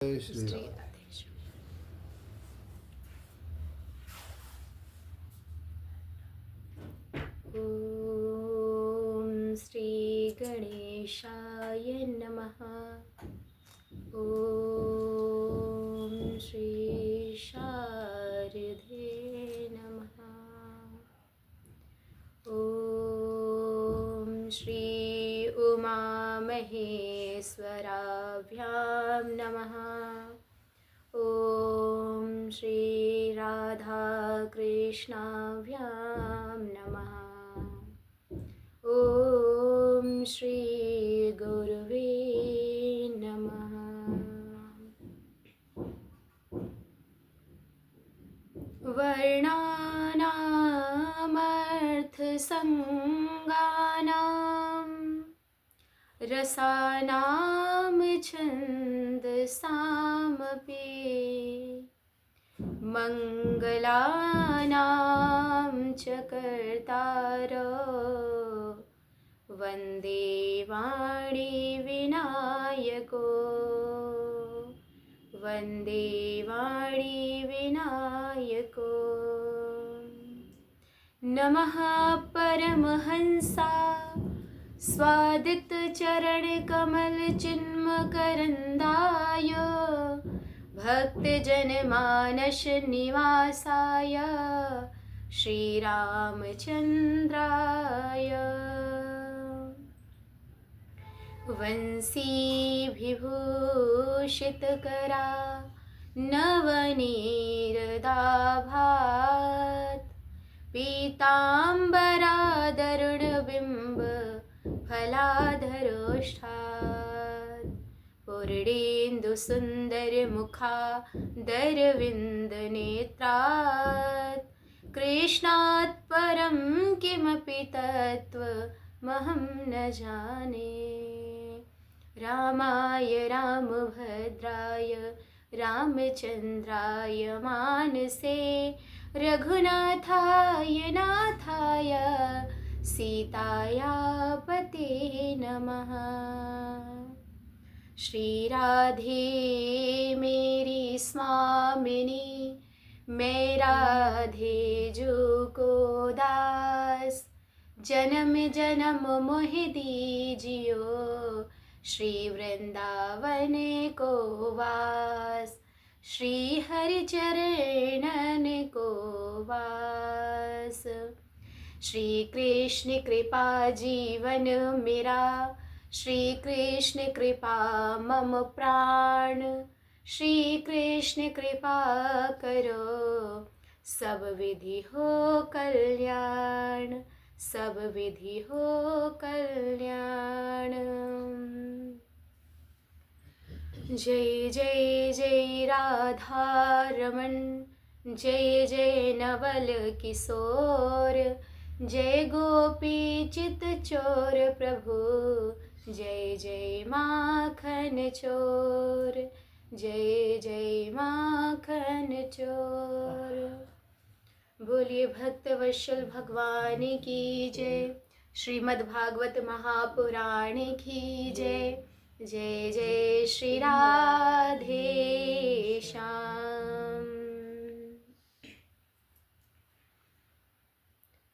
जय श्री श्री राम। आदेश। ॐ श्री गणेशाय नमः। ॐ श्री शारदे नमः। ॐ श्री उमा महेश्वराभ्यां नमः। ॐ श्री राधा कृष्णाभ्यां नमः। ॐ श्री गुरुवे नमः। वर्णानामर्थसङ्गानां रसानां छन्दसामपि मङ्गलानां च कर्तारो वन्दे वाणी विनायको। वन्दे वाणी विनायको। नमः परमहंसा स्वादितचरणकमलचिन्मकरन्दाय भक्तजनमानस निवासाय श्रीरामचन्द्राय। वंशीविभूषितकरा नवनीरदाभात् पीताम्बरादरुणबिम्ब फलाधरोष्ठात् पूर्णेन्दुसुन्दरमुखादरविन्दनेत्रात् कृष्णात् परं किमपि तत्त्वमहं न जाने। रामाय रामभद्राय रामचन्द्राय मानसे रघुनाथाय नाथाय सीताया पते नमः। श्री राधे मेरी स्वामिनी मैं राधे जू को दास जन्म जन्म मोहि दीजियो श्री वृंदावन को वास। श्री हरि चरणन को वास। श्री कृष्ण कृपा जीवन मेरा श्री कृष्ण कृपा मम प्राण। श्री कृष्ण कृपा करो सब विधि हो कल्याण। सब विधि हो कल्याण। जय जय जय राधा रमण जय जय नवल किशोर जय गोपी चित चोर प्रभु जय जय माखन चोर। जय जय माखन चोर। बोलिए भक्तवत्सल भगवान की जय। श्रीमद्भागवत महापुराण की जय। जय जय श्री राधे श्याम।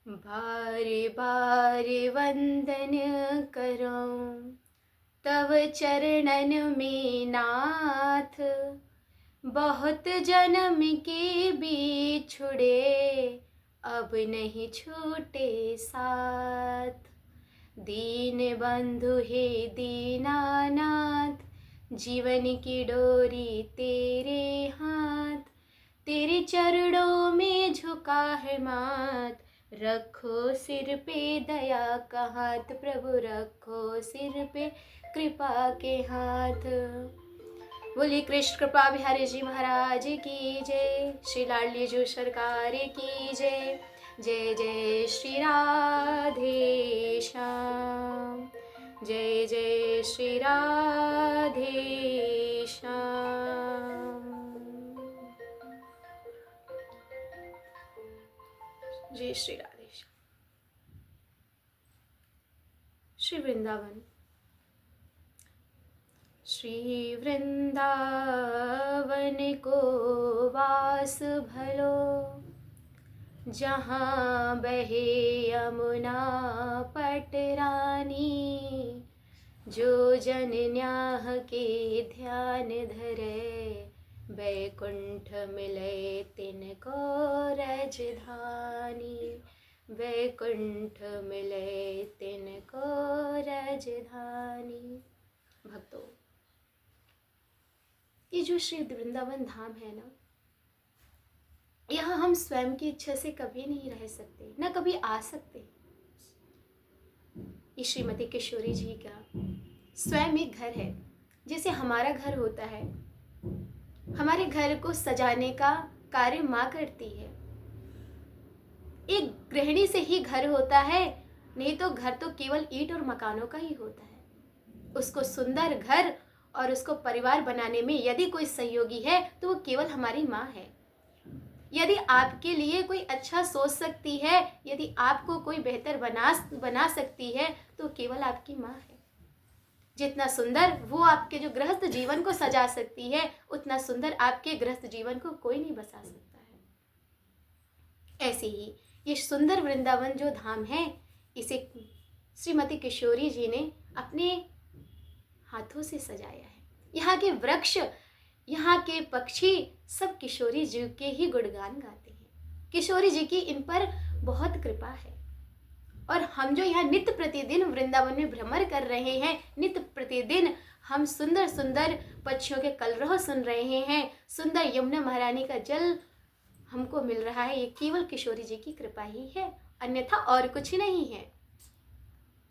बारे बारे वंदन करूं तव चरणन में नाथ। बहुत जन्म के बीच छुड़े अब नहीं छूटे साथ। दीन बंधु हे दीनानाथ जीवन की डोरी तेरे हाथ। तेरे चरणों में झुका है माथ रखो सिर पे दया का हाथ। प्रभु रखो सिर पे कृपा के हाथ। बोली कृष्ण कृपा बिहारी जी महाराज की जय। श्री लाडली जो सरकार की जय। जय जय श्री राधे श्याम। जय जय श्री राधे श्याम। जय श्री राधे श्याम। श्री वृंदावन श्री वृंदावन को वास भलो, जहाँ बहे यमुना पटरानी, जो जन न्याह के ध्यान धरे, वैकुंठ मिले तिनको रजधानी, वैकुंठ मिले तिनको रजधानी। भक्तों, ये जो श्री वृंदावन धाम है ना, यहाँ हम स्वयं की इच्छा से कभी नहीं रह सकते, ना कभी आ सकते। ये श्रीमती किशोरी जी का स्वयं एक घर है, जैसे हमारा घर होता है। हमारे घर को सजाने का कार्य माँ करती है। एक गृहिणी से ही घर होता है, नहीं तो घर तो केवल ईंट और मकानों का ही होता है। उसको सुंदर घर और उसको परिवार बनाने में यदि कोई सहयोगी है तो वो केवल हमारी माँ है। यदि आपके लिए कोई अच्छा सोच सकती है, यदि आपको कोई बेहतर बना सकती है, तो केवल आपकी माँ है। जितना सुंदर वो आपके जो गृहस्थ जीवन को सजा सकती है, उतना सुंदर आपके गृहस्थ जीवन को कोई नहीं बसा सकता है। ऐसे ही ये सुंदर वृंदावन जो धाम है, इसे श्रीमती किशोरी जी ने अपने हाथों से सजाया है। यहाँ के वृक्ष, यहाँ के पक्षी सब किशोरी जी के ही गुणगान गाते हैं। किशोरी जी की इन पर बहुत कृपा है। और हम जो यहाँ नित्य प्रतिदिन वृंदावन में भ्रमण कर रहे हैं, नित्य प्रतिदिन हम सुंदर सुंदर पक्षियों के कलरव सुन रहे हैं, सुंदर यमुना महारानी का जल हमको मिल रहा है, ये केवल किशोरी जी की कृपा ही है, अन्यथा और कुछ नहीं है।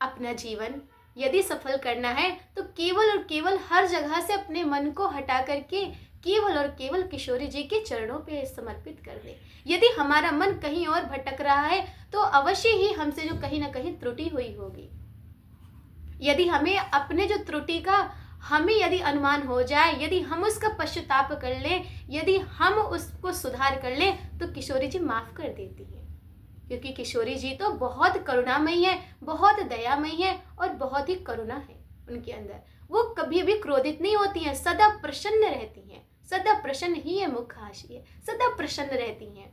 अपना जीवन यदि सफल करना है तो केवल और केवल हर जगह से अपने मन को हटा करके केवल और केवल किशोरी जी के चरणों पे समर्पित कर दे। यदि हमारा मन कहीं और भटक रहा है तो अवश्य ही हमसे जो कहीं ना कहीं त्रुटि हुई होगी। यदि हमें अपने जो त्रुटि का हमें यदि अनुमान हो जाए, यदि हम उसका पश्चाताप कर लें, यदि हम उसको सुधार कर लें, तो किशोरी जी माफ कर देती है। क्योंकि किशोरी जी तो बहुत करुणामयी है, बहुत दयामयी है और बहुत ही करुणा है उनके अंदर। वो कभी भी क्रोधित नहीं होती हैं, सदा प्रसन्न रहती हैं। सदा प्रसन्न ही है मुख हास्य, सदा प्रसन्न रहती हैं।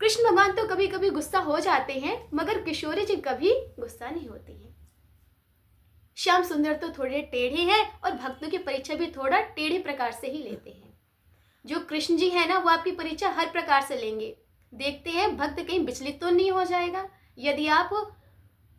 कृष्ण भगवान तो कभी कभी गुस्सा हो जाते हैं, मगर किशोरी जी कभी गुस्सा नहीं होती हैं। श्याम सुंदर तो थोड़े टेढ़े हैं और भक्तों की परीक्षा भी थोड़ा टेढ़े प्रकार से ही लेते हैं। जो कृष्ण जी है ना, वो आपकी परीक्षा हर प्रकार से लेंगे। देखते हैं भक्त कहीं विचलित तो नहीं हो जाएगा। यदि आप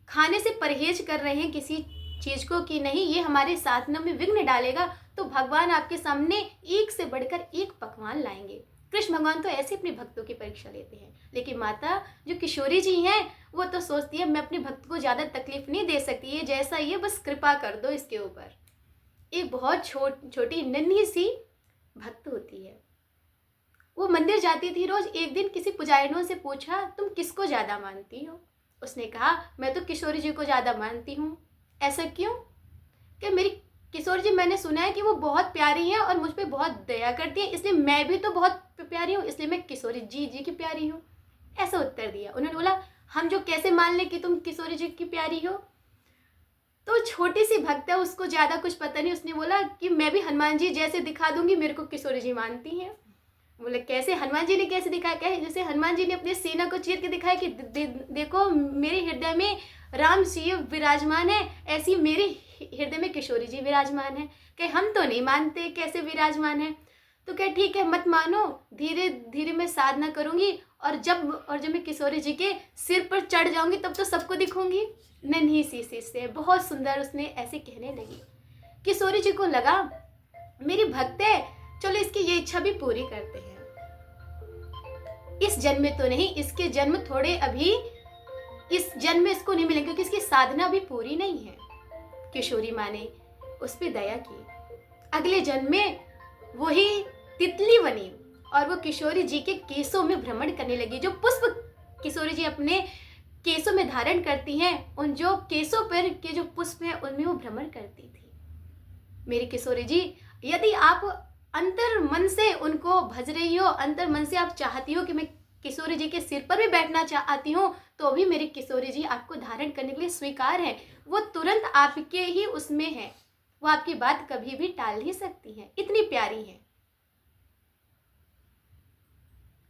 खाने से परहेज कर रहे हैं किसी चीज को कि नहीं ये हमारे साधना में विघ्न डालेगा, तो भगवान आपके सामने एक से बढ़कर एक पकवान लाएंगे। कृष्ण भगवान तो ऐसे अपने भक्तों की परीक्षा लेते हैं। लेकिन माता जो किशोरी जी हैं, वो तो सोचती है मैं अपने भक्त को ज्यादा तकलीफ नहीं दे सकती, ये जैसा ये बस कृपा कर दो इसके ऊपर। एक बहुत छोटी नन्ही सी भक्त होती है, वो मंदिर जाती थी रोज। एक दिन किसी पुजारियों से पूछा तुम किसको ज्यादा मानती हो? उसने कहा मैं तो किशोरी जी को ज्यादा मानती हूँ। ऐसा क्यों? कि मेरी किशोरी जी, मैंने सुना है कि वो बहुत प्यारी हैं और मुझ पर बहुत दया करती है, इसलिए मैं भी तो बहुत प्यारी हूँ, इसलिए मैं किशोरी जी की प्यारी हूँ। ऐसा उत्तर दिया। उन्होंने बोला हम जो कैसे मान ले कि तुम किशोरी जी की प्यारी हो? तो छोटी सी भक्त है, उसको ज्यादा कुछ पता नहीं। उसने बोला कि मैं भी हनुमान जी जैसे दिखा दूंगी, मेरे को किशोरी जी मानती हैं। बोले कैसे? हनुमान जी ने कैसे दिखाया? क्या है? जैसे हनुमान जी ने अपने सीना को चीर के दिखाया कि देखो मेरे हृदय में राम जी विराजमान है, ऐसी मेरे हृदय में किशोरी जी विराजमान है। कहे हम तो नहीं मानते कैसे विराजमान है। तो कहे ठीक है मत मानो, धीरे धीरे मैं साधना करूंगी और जब मैं किशोरी जी के सिर पर चढ़ जाऊंगी तब तो सबको दिखूंगी। नन्ही सी से बहुत सुंदर उसने ऐसे कहने लगी। किशोरी जी को लगा मेरी भक्त है, चलो इसकी ये इच्छा भी पूरी करते हैं। इस जन्म में तो नहीं, इसके जन्म थोड़े अभी इस जन्म में इसको नहीं मिलेंगे क्योंकि इसकी साधना अभी पूरी नहीं है। किशोरी माँ ने उस पर दया की। अगले जन्म में वही तितली बनी और वो किशोरी जी के केसों में भ्रमण करने लगी। जो पुष्प किशोरी जी अपने केसों में धारण करती हैं, उन जो केसों पर के जो पुष्प हैं उनमें वो भ्रमण करती थी। मेरी किशोरी जी, यदि आप अंतर मन से उनको भज रही हो, अंतर मन से आप चाहती हो कि मैं किशोरी जी के सिर पर भी बैठना चाहती हूँ, तो भी मेरी किशोरी जी आपको धारण करने के लिए स्वीकार है। वो तुरंत आपके ही उसमें है, वो आपकी बात कभी भी टाल नहीं सकती हैं, इतनी प्यारी हैं।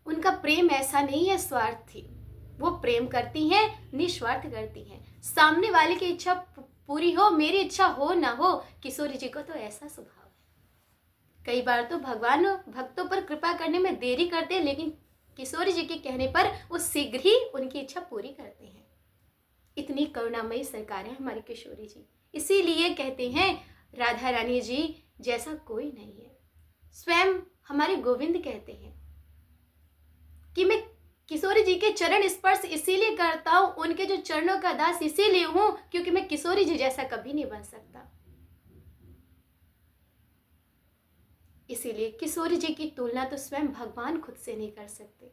उनका प्रेम ऐसा नहीं है स्वार्थी, वो प्रेम करती हैं, निस्वार्थ करती हैं। सामने वाले की इच्छा पूरी हो, मेरी इच्छा हो ना हो, किशोरी जी को तो ऐसा स्वभाव है। कई बार तो भगवान भक्तों पर कृपा करने में देरी करते हैं, लेकिन किशोरी जी के कहने पर वो शीघ्र ही उनकी इच्छा पूरी करते हैं। इतनी करुणामयी सरकार है हमारी किशोरी जी। इसीलिए कहते हैं राधा रानी जी जैसा कोई नहीं है। स्वयं हमारे गोविंद कहते हैं कि मैं किशोरी जी के चरण स्पर्श इसीलिए करता हूं, उनके जो चरणों का दास इसीलिए हूं क्योंकि मैं किशोरी जी जैसा कभी नहीं बन सकता। इसीलिए किशोरी जी की तुलना तो स्वयं भगवान खुद से नहीं कर सकते।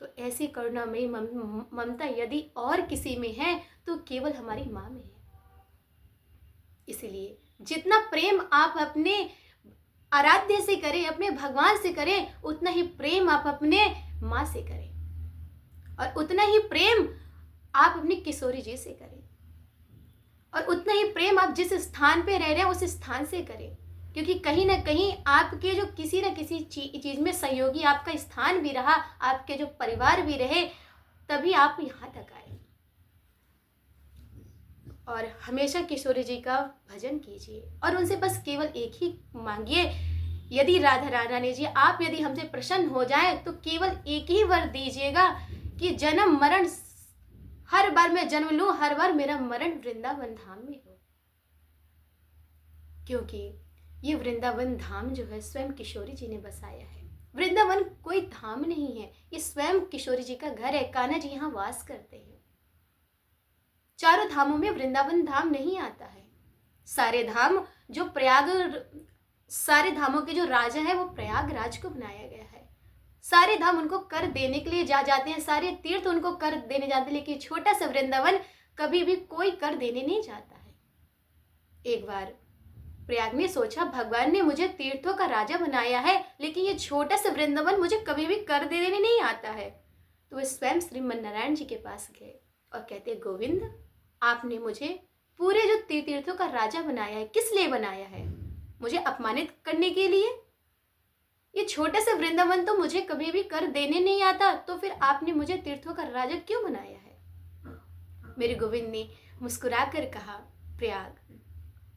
तो ऐसी करुणामयी ममता यदि और किसी में है तो केवल हमारी माँ में है। इसलिए जितना प्रेम आप अपने आराध्य से करें, अपने भगवान से करें, उतना ही प्रेम आप अपने माँ से करें, और उतना ही प्रेम आप अपनी किशोरी जी से करें, और उतना ही प्रेम आप जिस स्थान पे रह रहे हैं उस स्थान से करें। क्योंकि कहीं ना कहीं आपके जो किसी न किसी चीज़ में सहयोगी आपका स्थान भी रहा, आपके जो परिवार भी रहे, तभी आप यहाँ तक आए। और हमेशा किशोरी जी का भजन कीजिए और उनसे बस केवल एक ही मांगिए, यदि राधा रानी जी आप यदि हमसे प्रसन्न हो जाए तो केवल एक ही वर दीजिएगा कि जन्म मरण हर बार मैं जन्म लूं, हर बार मेरा मरण वृंदावन धाम में हो। क्योंकि ये वृंदावन धाम जो है स्वयं किशोरी जी ने बसाया है। वृंदावन कोई धाम नहीं है, ये स्वयं किशोरी जी का घर है। कान्हा जी यहाँ वास करते हैं। चारों धामों में वृंदावन धाम नहीं आता है। सारे धाम जो सारे धामों के जो राजा है वो प्रयागराज को बनाया गया है। सारे धाम उनको कर देने के लिए जाते हैं, सारे तीर्थ उनको कर देने जाते हैं, लेकिन छोटा सा वृंदावन कभी भी कोई कर देने नहीं जाता है। एक बार प्रयाग ने सोचा भगवान ने मुझे तीर्थों का राजा बनाया है, लेकिन ये छोटा सा वृंदावन मुझे कभी भी कर देने नहीं आता है। तो वे स्वयं श्रीमन नारायण जी के पास गए और कहते गोविंद आपने मुझे पूरे जो तीर्थों का राजा बनाया है, किस लिए बनाया है? मुझे अपमानित करने के लिए? ये छोटा सा वृंदावन तो मुझे कभी भी कर देने नहीं आता, तो फिर आपने मुझे तीर्थों का राजा क्यों बनाया है? मेरे गोविंद ने मुस्कुराकर कहा प्रयाग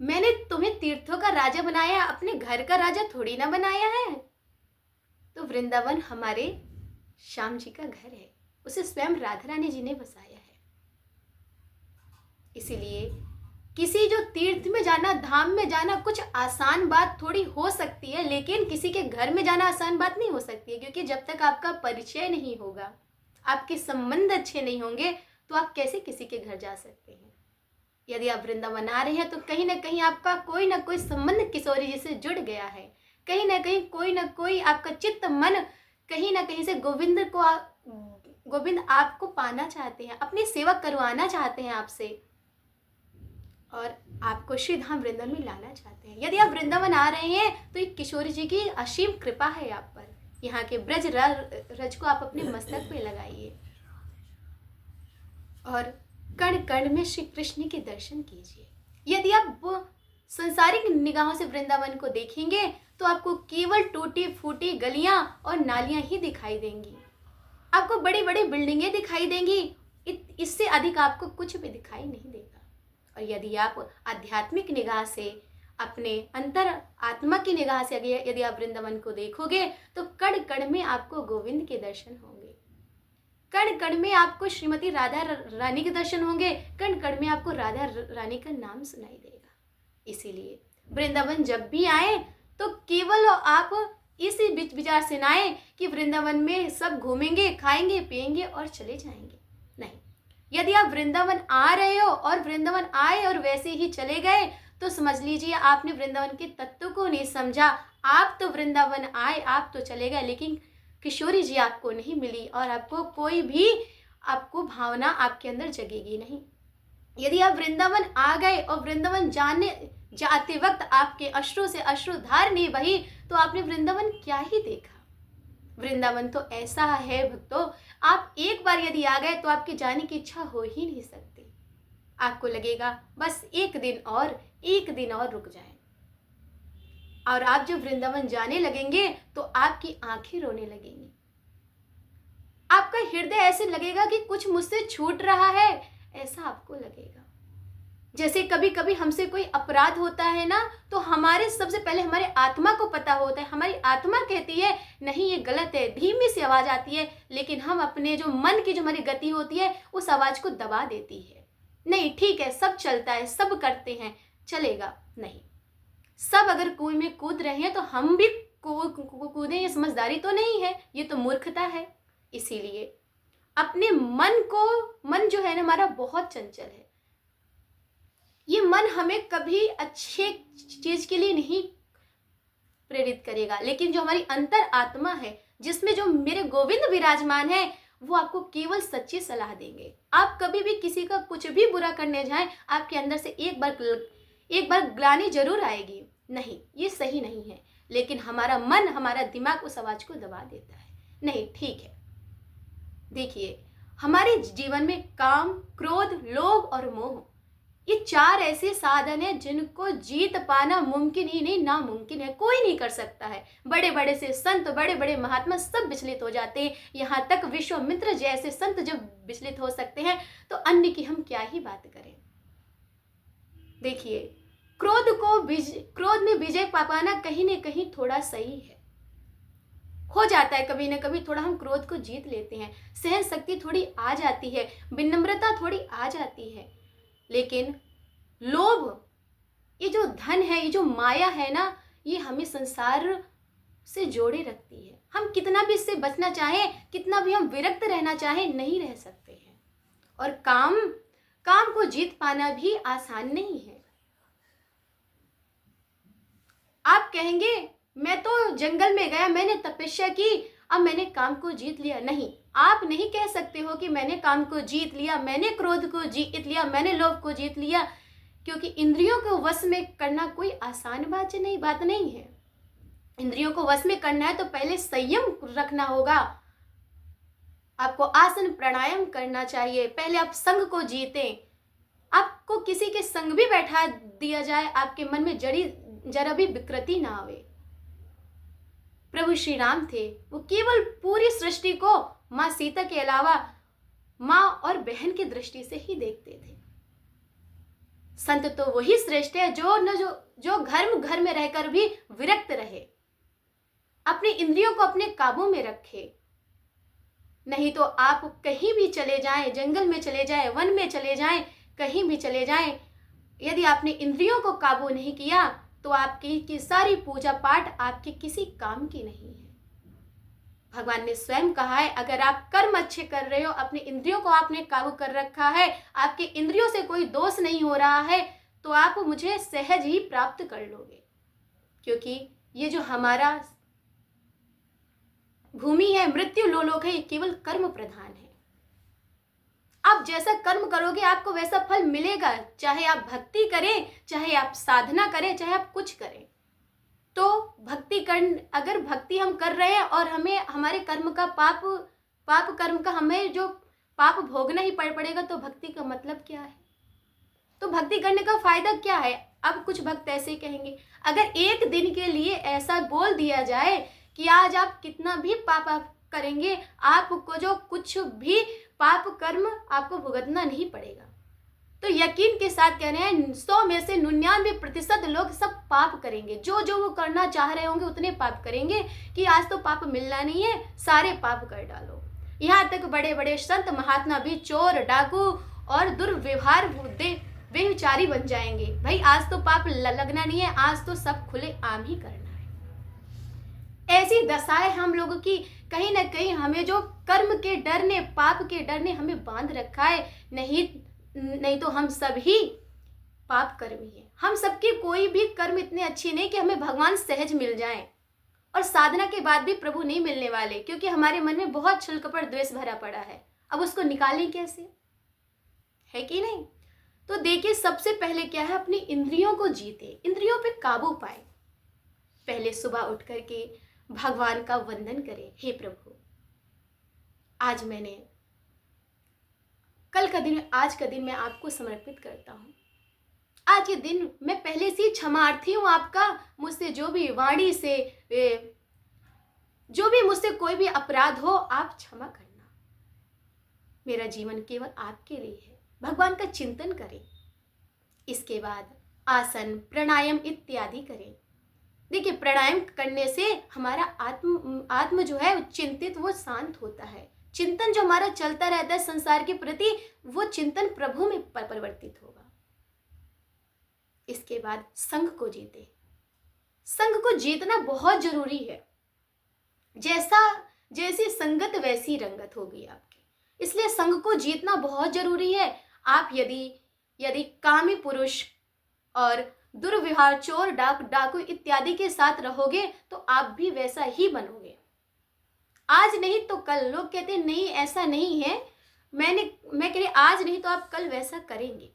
मैंने तुम्हें तीर्थों का राजा बनाया, अपने घर का राजा थोड़ी ना बनाया है। तो वृंदावन हमारे श्याम जी का घर है, उसे स्वयं राधा रानी जी ने बसाया है। इसीलिए किसी जो तीर्थ में जाना, धाम में जाना कुछ आसान बात थोड़ी हो सकती है, लेकिन किसी के घर में जाना आसान बात नहीं हो सकती है। क्योंकि जब तक आपका परिचय नहीं होगा, आपके संबंध अच्छे नहीं होंगे, तो आप कैसे किसी के घर जा सकते हैं? यदि आप वृंदावन आ रहे हैं तो कहीं ना कहीं आपका कोई ना कोई संबंध किशोरी जी से जुड़ गया है। कहीं ना कहीं कोई ना कोई आपका चित्त मन कहीं ना कहीं से गोविंद आपको पाना चाहते हैं, अपनी सेवा करवाना चाहते हैं आपसे, और आपको श्री धाम वृंदावन में लाना चाहते हैं। यदि आप वृंदावन आ रहे हैं तो ये किशोरी जी की असीम कृपा है आप पर। यहाँ के ब्रज रज को आप अपने मस्तक पे लगाइए और कण कण में श्री कृष्ण के दर्शन कीजिए। यदि आप संसारिक निगाहों से वृंदावन को देखेंगे तो आपको केवल टूटी फूटी गलियां और नालियां ही दिखाई देंगी। आपको बड़ी बड़ी बिल्डिंगें दिखाई देंगी, इससे अधिक आपको कुछ भी दिखाई नहीं देगा। और यदि आप आध्यात्मिक निगाह से, अपने अंतर आत्मा की निगाह से यदि आप वृंदावन को देखोगे तो कण कण में आपको गोविंद के दर्शन होंगे, कण कण में आपको श्रीमती राधा रानी के दर्शन होंगे, कण कण में आपको राधा रानी का नाम सुनाई देगा। इसीलिए वृंदावन जब भी आए तो केवल आप इसी विचार से ना आए कि वृंदावन में सब घूमेंगे, खाएंगे, पिएंगे और चले जाएंगे। नहीं, यदि आप वृंदावन आ रहे हो और वृंदावन आए और वैसे ही चले गए तो समझ लीजिए आपने वृंदावन के तत्व को नहीं समझा। आप तो वृंदावन आए, आप तो चले गए, लेकिन किशोरी जी आपको नहीं मिली और आपको कोई भी आपको भावना आपके अंदर जगेगी नहीं। यदि आप वृंदावन आ गए और वृंदावन जाते वक्त आपके अश्रु से अश्रुधार नहीं बही तो आपने वृंदावन क्या ही देखा। वृंदावन तो ऐसा है भक्तों, आप एक बार यदि आ गए तो आपके जाने की इच्छा हो ही नहीं सकती। आपको लगेगा बस एक दिन और एक दिन और रुक जाएं। और आप जब वृंदावन जाने लगेंगे तो आपकी आंखें रोने लगेंगी, आपका हृदय ऐसे लगेगा कि कुछ मुझसे छूट रहा है, ऐसा आपको लगेगा। जैसे कभी कभी हमसे कोई अपराध होता है ना, तो हमारे सबसे पहले हमारे आत्मा को पता होता है, हमारी आत्मा कहती है नहीं ये गलत है, धीमी सी आवाज आती है, लेकिन हम अपने जो मन की जो हमारी गति होती है उस आवाज को दबा देती है। नहीं ठीक है, सब चलता है, सब करते हैं, चलेगा नहीं। सब अगर कुएं में कूद रहे हैं तो हम भी कूदें, ये समझदारी तो नहीं है, ये तो मूर्खता है। इसीलिए अपने मन जो है ना हमारा बहुत चंचल है, ये मन हमें कभी अच्छे चीज के लिए नहीं प्रेरित करेगा, लेकिन जो हमारी अंतर आत्मा है जिसमें जो मेरे गोविंद विराजमान है वो आपको केवल सच्ची सलाह देंगे। आप कभी भी किसी का कुछ भी बुरा करने जाएं, आपके अंदर से एक बार ग्लानि जरूर आएगी, नहीं ये सही नहीं है, लेकिन हमारा मन हमारा दिमाग उस आवाज को दबा देता है, नहीं ठीक है। देखिए हमारे जीवन में काम, क्रोध, लोभ और मोह, ये चार ऐसे साधन हैं जिनको जीत पाना मुमकिन ही नहीं, नामुमकिन है, कोई नहीं कर सकता है। बड़े बड़े से संत, बड़े बड़े महात्मा सब विचलित हो जाते हैं, यहाँ तक विश्वामित्र जैसे संत जब विचलित हो सकते हैं तो अन्य की हम क्या ही बात करें। देखिए क्रोध में विजय पाना कहीं न कहीं थोड़ा सही है, हो जाता है कभी ना कभी, थोड़ा हम क्रोध को जीत लेते हैं, सहन शक्ति थोड़ी आ जाती है, विनम्रता थोड़ी आ जाती है, लेकिन लोभ, ये जो धन है, ये जो माया है ना, ये हमें संसार से जोड़े रखती है। हम कितना भी इससे बचना चाहें, कितना भी हम विरक्त रहना चाहें, नहीं रह सकते हैं। और काम को जीत पाना भी आसान नहीं है। आप कहेंगे मैं तो जंगल में गया, मैंने तपस्या की, अब मैंने काम को जीत लिया। नहीं, आप नहीं कह सकते हो कि मैंने काम को जीत लिया, मैंने क्रोध को जीत लिया, मैंने लोभ को जीत लिया, क्योंकि इंद्रियों को वश में करना कोई आसान बात नहीं है। इंद्रियों को वश में करना है तो पहले संयम रखना होगा, आपको आसन प्राणायाम करना चाहिए, पहले आप संग को जीतें। आपको किसी के संग भी बैठा दिया जाए, आपके मन में जरा भी विकृति ना आवे। प्रभु श्री राम थे, वो केवल पूरी सृष्टि को माँ सीता के अलावा माँ और बहन की दृष्टि से ही देखते थे। संत तो वही श्रेष्ठ है जो घर में रहकर भी विरक्त रहे, अपनी इंद्रियों को अपने काबू में रखे। नहीं तो आप कहीं भी चले जाएं, जंगल में चले जाएं, वन में चले जाएं, कहीं भी चले जाएं, यदि आपने इंद्रियों को काबू नहीं किया तो आपकी की सारी पूजा पाठ आपके किसी काम की नहीं है। भगवान ने स्वयं कहा है, अगर आप कर्म अच्छे कर रहे हो, अपने इंद्रियों को आपने काबू कर रखा है, आपके इंद्रियों से कोई दोष नहीं हो रहा है, तो आप मुझे सहज ही प्राप्त कर लोगे। क्योंकि ये जो हमारा भूमि है, मृत्यु लोलोक है, ये केवल कर्म प्रधान है। आप जैसा कर्म करोगे आपको वैसा फल मिलेगा, चाहे आप भक्ति करें, चाहे आप साधना करें, चाहे आप कुछ करें। तो अगर भक्ति हम कर रहे हैं और हमें हमारे कर्म का पाप कर्म का हमें जो पाप भोगना ही पड़ेगा, तो भक्ति का मतलब क्या है? तो भक्ति करने का फायदा क्या है? अब कुछ भक्त ऐसे कहेंगे, अगर एक दिन के लिए ऐसा बोल दिया जाए कि आज आप कितना भी पाप करेंगे, आपको जो कुछ भी पाप कर्म आपको भुगतना नहीं पड़ेगा, तो यकीन के साथ कह रहे हैं 100 में से 99% लोग सब पाप करेंगे। जो वो करना चाह रहे होंगे उतने पाप करेंगे कि आज तो पाप मिलना नहीं है, सारे पाप कर डालो। यहाँ तक बड़े बड़े संत महात्मा भी चोर, डाकू और दुर्व्यवहार व्यभिचारी बन जाएंगे। भाई आज तो पाप लगना नहीं है, आज तो सब खुले आम ही करना है। ऐसी दशाएं हम लोगों की कहीं ना कहीं हमें जो कर्म के डर ने, पाप के डर ने हमें बांध रखा है। नहीं तो हम सब ही पाप कर्मी हैं। हम सबके कोई भी कर्म इतने अच्छे नहीं कि हमें भगवान सहज मिल जाएं, और साधना के बाद भी प्रभु नहीं मिलने वाले, क्योंकि हमारे मन में बहुत छल कपट द्वेष भरा पड़ा है। अब उसको निकालें कैसे, है कि नहीं? तो देखिए सबसे पहले क्या है, अपनी इंद्रियों को जीते, इंद्रियों पे काबू पाए। पहले सुबह उठ करके भगवान का वंदन करें, हे प्रभु आज का दिन मैं आपको समर्पित करता हूँ। आज के दिन मैं पहले से ही क्षमार्थी हूँ आपका। मुझसे जो भी वाणी से जो भी मुझसे कोई भी अपराध हो आप क्षमा करना। मेरा जीवन केवल आपके लिए है। भगवान का चिंतन करें। इसके बाद आसन प्राणायाम इत्यादि करें। देखिए, प्राणायाम करने से हमारा आत्म जो है चिंतित वो शांत होता है। चिंतन जो हमारा चलता रहता है संसार के प्रति, वो चिंतन प्रभु में परिवर्तित होगा। इसके बाद संघ को जीते। संघ को जीतना बहुत जरूरी है। जैसी संगत वैसी रंगत होगी आपकी। इसलिए संघ को जीतना बहुत जरूरी है। आप यदि कामी पुरुष और दुर्व्यवहार, चोर, डाकू इत्यादि के साथ रहोगे तो आप भी वैसा ही बनोगे। आज नहीं तो कल। लोग कहते हैं नहीं ऐसा नहीं है। मैं कह रही आज नहीं तो आप कल वैसा करेंगे।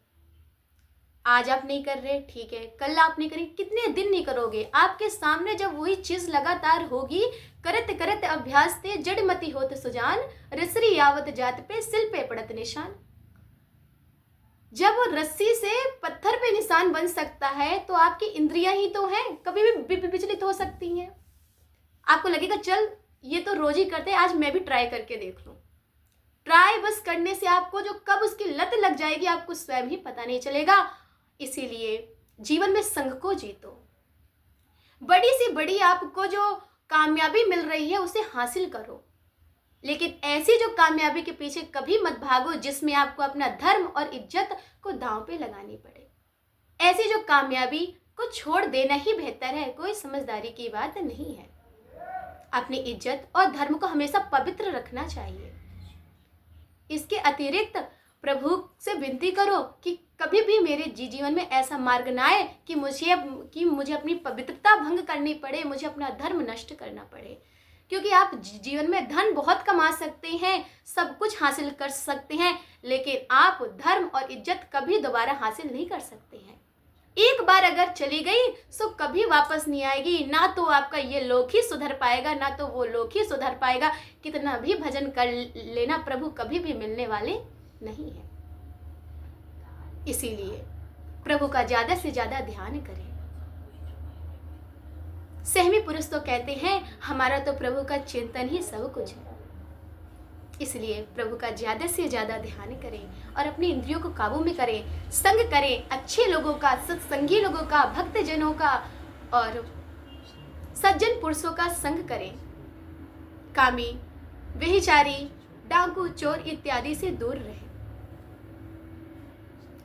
आज आप नहीं कर रहे, ठीक है, कल आप नहीं करेंगे, कितने दिन नहीं करोगे। आपके सामने जब वही चीज लगातार होगी, करत करत अभ्यास ते जड़मती होत सुजान, रसरी यावत जात पे सिल पे पड़त निशान। जब वो रस्सी से पत्थर पे निशान बन सकता है तो आपकी इंद्रियां ही तो हैं, कभी भी विचलित हो सकती हैं। आपको लगेगा चल ये तो रोज ही करते हैं, आज मैं भी ट्राई करके देख लूं। ट्राई बस करने से आपको जो कब उसकी लत लग जाएगी आपको स्वयं ही पता नहीं चलेगा। इसीलिए जीवन में संघ को जीतो। बड़ी से बड़ी आपको जो कामयाबी मिल रही है उसे हासिल करो, लेकिन ऐसी जो कामयाबी के पीछे कभी मत भागो जिसमें आपको अपना धर्म और इज्जत को दांव पे लगानी पड़े। ऐसी जो कामयाबी को छोड़ देना ही बेहतर है। कोई समझदारी की बात नहीं है। अपनी इज्जत और धर्म को हमेशा पवित्र रखना चाहिए। इसके अतिरिक्त प्रभु से विनती करो कि कभी भी मेरे जीवन में ऐसा मार्ग ना आए कि मुझे अपनी पवित्रता भंग करनी पड़े, मुझे अपना धर्म नष्ट करना पड़े। क्योंकि आप जीवन में धन बहुत कमा सकते हैं, सब कुछ हासिल कर सकते हैं, लेकिन आप धर्म और इज्जत कभी दोबारा हासिल नहीं कर सकते हैं। एक बार अगर चली गई तो कभी वापस नहीं आएगी। ना तो आपका ये लोक ही सुधर पाएगा, ना तो वो लोक ही सुधर पाएगा। कितना भी भजन कर लेना, प्रभु कभी भी मिलने वाले नहीं है। इसीलिए प्रभु का ज्यादा से ज्यादा ध्यान करें। सहमी पुरुष तो कहते हैं हमारा तो प्रभु का चिंतन ही सब कुछ है। इसलिए प्रभु का ज्यादा से ज्यादा ध्यान करें और अपनी इंद्रियों को काबू में करें। संग करें अच्छे लोगों का, सत्संगी लोगों का, भक्तजनों का और सज्जन पुरुषों का संग करें। कामी, व्यभिचारी, डाकू, चोर इत्यादि से दूर रहें।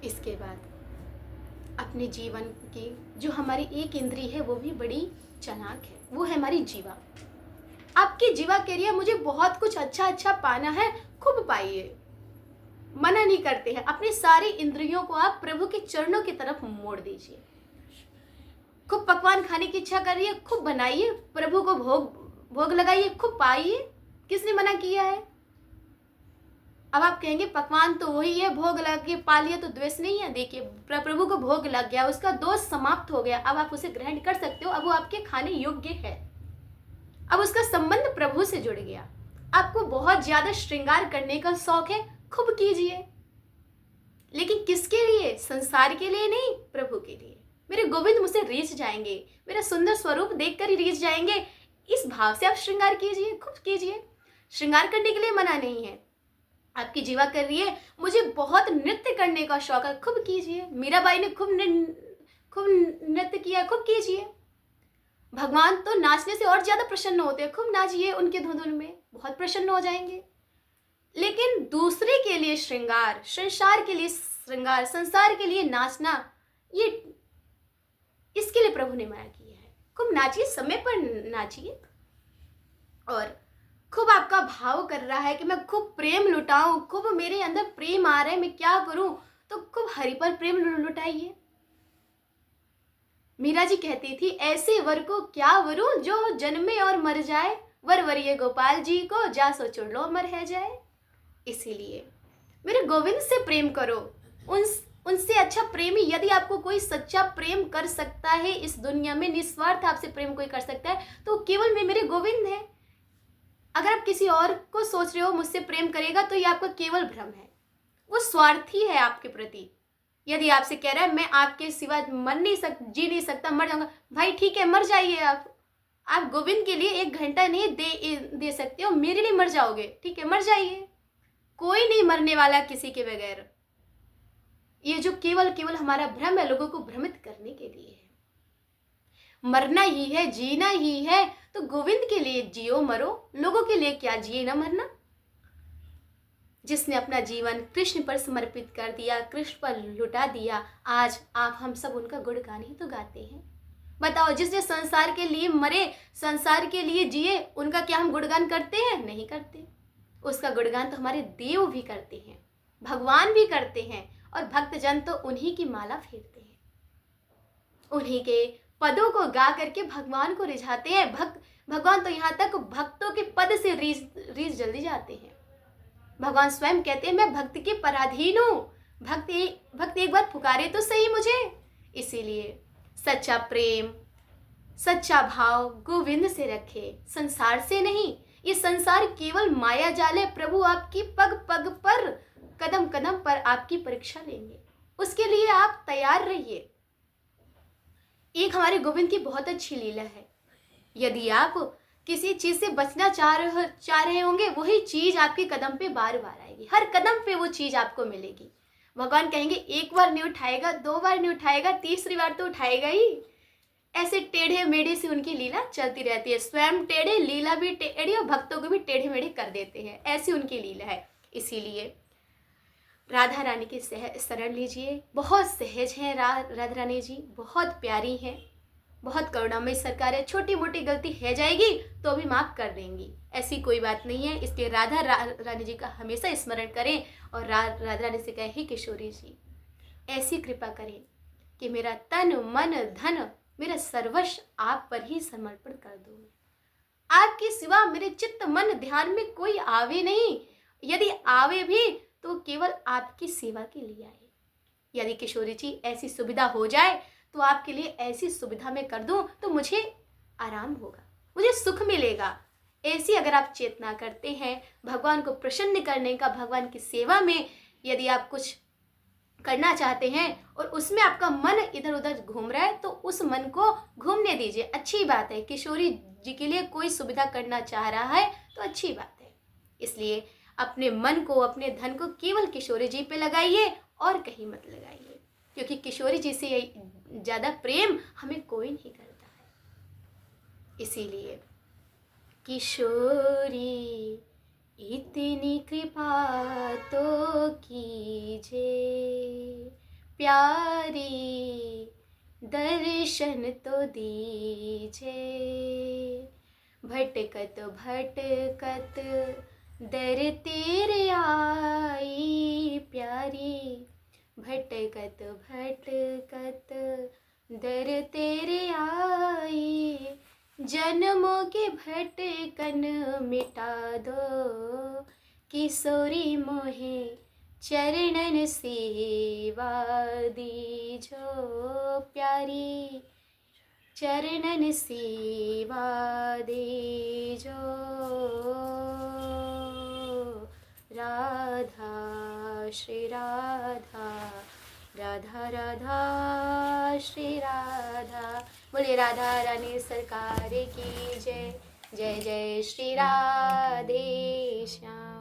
इसके बाद अपने जीवन की जो हमारी एक इंद्री है वो भी बड़ी चालाक है, वो है हमारी जीवा। आपकी जीवा कह रही है मुझे बहुत कुछ अच्छा पाना है, खूब पाइए, मना नहीं करते हैं। अपनी सारी इंद्रियों को आप प्रभु के चरणों की तरफ मोड़ दीजिए। खूब पकवान खाने की इच्छा कर रही है, खूब बनाइए, प्रभु को भोग लगाइए, खूब पाइए। किसने मना किया है? अब आप कहेंगे पकवान तो वही है, भोग लगा के पा लिया तो द्वेष नहीं है। देखिए प्रभु को भोग लग गया, उसका दोष समाप्त हो गया, अब आप उसे ग्रहण कर सकते हो। अब वो आपके खाने योग्य है, अब उसका संबंध प्रभु से जुड़ गया। आपको बहुत ज्यादा श्रृंगार करने का शौक है, खूब कीजिए, लेकिन किसके लिए? संसार के लिए नहीं, प्रभु के लिए। मेरे गोविंद मुझसे रीझ जाएंगे, मेरा सुंदर स्वरूप देखकर ही रीझ जाएंगे, इस भाव से आप श्रृंगार कीजिए, खूब कीजिए। श्रृंगार करने के लिए मना नहीं है। आपकी जीवा कर रही है मुझे बहुत नृत्य करने का शौक है, खूब कीजिए। मीराबाई ने खूब नृत्य किया, खूब कीजिए। भगवान तो नाचने से और ज्यादा प्रसन्न होते हैं, खूब नाचिए उनके धुन में, बहुत प्रसन्न हो जाएंगे। लेकिन दूसरे के लिए श्रृंगार, संसार के लिए श्रृंगार, संसार के लिए नाचना, ये इसके लिए प्रभु ने मना किया है। खूब नाचिए, समय पर नाचिए, और खूब आपका भाव कर रहा है कि मैं खूब प्रेम लुटाऊं, खूब मेरे अंदर प्रेम आ रहा है, मैं क्या करूं? तो खूब हरि पर प्रेम लुटाइए। मीरा जी कहती थी ऐसे वर को क्या वरूं जो जन्मे और मर जाए, वर वरिये गोपाल जी को जा सो चुड़लो मर है जाए। इसीलिए मेरे गोविंद से प्रेम करो। उनसे अच्छा प्रेमी यदि आपको कोई सच्चा प्रेम कर सकता है इस दुनिया में, निस्वार्थ आपसे प्रेम कोई कर सकता है तो केवल मेरे गोविंद है। अगर आप किसी और को सोच रहे हो मुझसे प्रेम करेगा तो ये आपका केवल भ्रम है, वो स्वार्थी है आपके प्रति। यदि आपसे कह रहा है मैं आपके सिवा जी नहीं सकता, मर जाऊंगा, भाई ठीक है मर जाइए आप गोविंद के लिए 1 घंटा नहीं दे सकते हो, मेरे लिए मर जाओगे, ठीक है मर जाइए। कोई नहीं मरने वाला किसी के बगैर। ये जो केवल हमारा भ्रम है, लोगों को भ्रमित करने के लिए है। मरना ही है, जीना ही है, तो गोविंद के लिए जियो मरो, लोगों के लिए क्या जिए ना मरना। जिसने अपना जीवन कृष्ण पर समर्पित कर दिया, कृष्ण पर लुटा दिया, आज आप हम सब उनका गुणगान ही तो गाते हैं। बताओ, जिसने संसार के लिए मरे, संसार के लिए जिए, उनका क्या हम गुणगान करते हैं? नहीं करते। उसका गुणगान तो हमारे देव भी करते हैं, भगवान भी करते हैं, और भक्तजन तो उन्हीं की माला फेरते हैं, उन्हीं के पदों को गा करके भगवान को रिझाते हैं। भगवान तो यहाँ तक भक्तों के पद से रीझ जल्दी जाते हैं। भगवान स्वयं कहते हैं मैं भक्त के पराधीन हूँ, भक्त एक बार पुकारे तो सही मुझे। इसीलिए सच्चा प्रेम, सच्चा भाव गोविंद से रखे, संसार से नहीं। ये संसार केवल माया जाल है। प्रभु आपकी पग पग पर, कदम कदम पर आपकी परीक्षा लेंगे, उसके लिए आप तैयार रहिए। एक हमारे गोविंद की बहुत अच्छी लीला है। यदि आप किसी चीज से बचना चाह रहे होंगे, वही चीज आपके कदम पे बार बार आएगी, हर कदम पे वो चीज आपको मिलेगी। भगवान कहेंगे एक बार नहीं उठाएगा, 2 बार नहीं उठाएगा, तीसरी बार तो उठाएगा ही। ऐसे टेढ़े मेढ़े से उनकी लीला चलती रहती है। स्वयं टेढ़े, लीला भी टेढ़ी, और भक्तों को भी टेढ़े मेढ़े कर देते हैं। ऐसी उनकी लीला है। इसीलिए राधा रानी की शरण लीजिए। बहुत सहज हैं राधा रानी जी, बहुत प्यारी हैं, बहुत करुणामयी सरकार है। छोटी मोटी गलती है जाएगी तो भी माफ़ कर देंगी, ऐसी कोई बात नहीं है। इसलिए राधा रानी जी का हमेशा स्मरण करें, और राधा रानी से कहें, हे किशोरी जी ऐसी कृपा करें कि मेरा तन मन धन, मेरा सर्वस्व आप पर ही समर्पण कर दूँ। आपके सिवा मेरे चित्त मन ध्यान में कोई आवे नहीं, यदि आवे भी तो केवल आपकी सेवा के लिए आए। यदि किशोरी जी ऐसी सुविधा हो जाए तो आपके लिए ऐसी सुविधा मैं कर दूं तो मुझे आराम होगा, मुझे सुख मिलेगा। ऐसी अगर आप चेतना करते हैं भगवान को प्रसन्न करने का, भगवान की सेवा में यदि आप कुछ करना चाहते हैं और उसमें आपका मन इधर उधर घूम रहा है, तो उस मन को घूमने दीजिए, अच्छी बात है। किशोरी जी के लिए कोई सुविधा करना चाह रहा है तो अच्छी बात है। इसलिए अपने मन को, अपने धन को केवल किशोरी जी पे लगाइए और कहीं मत लगाइए, क्योंकि किशोरी जी से ज़्यादा प्रेम हमें कोई नहीं करता है। इसीलिए किशोरी इतनी कृपा तो कीजिए, प्यारी दर्शन तो दीजिए। भटकत भटकत दर तेरे आई प्यारी, भटकत भटकत दर तेरे आई। जन्मों के भटकन मिटा दो, किशोरी मोहे चरणन सेवा दीजो प्यारी, चरणन सेवा दीजो। राधा श्री राधा, राधा राधा श्री राधा। बोलिए राधा रानी सरकार की जय। जय जय श्री राधे श्याम।